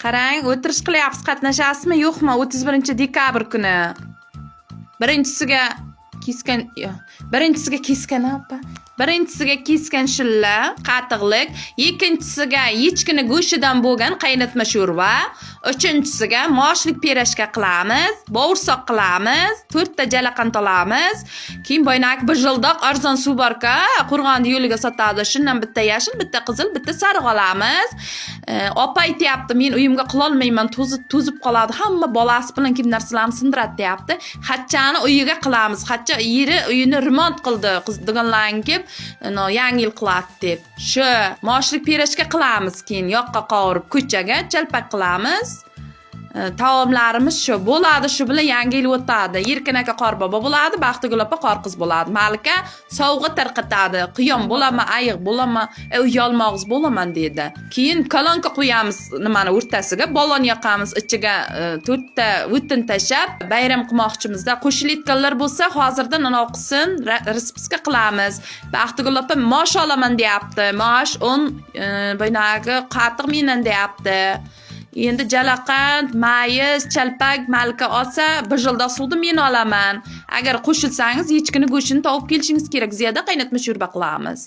Qarang, o'tirish qilyapsiz, qatnashasizmi, yo'qmi? 31 dekabr kuni. Birinchisiga keskan shilla, qatiqlik, ikkinchisiga echkini go'shtidan bo'lgan qaynatma sho'rva, uchinchisiga moshlik pirashka qilamiz, bo'g'irsoq qilamiz, 4 ta jalaqand olamiz. Keyin boynak bir jildoq arzon suv bor-ku, Qo'rg'on yo'liga sotadi. Shundan bitta yashil, bitta qizil, bitta sariq olamiz. Opa aytayapti, men uyimga qila olmayman, to'zib qoladi. Hamma bolasi bilan kim narsalarni sindiradi deyapti. Xatchani uyiga qilamiz. Xatcha yeri uyini remont qildi, qiziqdiganlarga yangi yil qiladi deb. Shu moshlik pirashka qilamiz, keyin yoqqa qovurib ko'chaga chalpak qilamiz. Taomlarimiz shu bo'ladi, shu bilan yangi yil o'tadi. Erkin aka qorbobo bo'ladi, Baxtigul opa qorqiz bo'ladi. Malika sovg'a tarqatadi. Qiyom bo'laman, ayiq bo'laman, uyalmog'iz bo'laman dedi. Keyin kolonka qo'yamiz nimani o'rtasiga, balon yoqamiz, ichiga 4 ta o'tin tashab, bayram qilmoqchimizda. Qo'shilitganlar bo'lsa, hozirdan inoqsin, raspiska qilamiz. Baxtigul opa mosh olaman deyapti. Mosh 10 boynagi qatiq menan deyapti. Endi jalaqand, mayiz, chalpak Malika olsa, bir jildoq suvni men olaman. Agar qo'shilsangiz, echkini go'shtini topib kelishingiz kerak. Ziyoda qaynatma sho'rva qilamiz.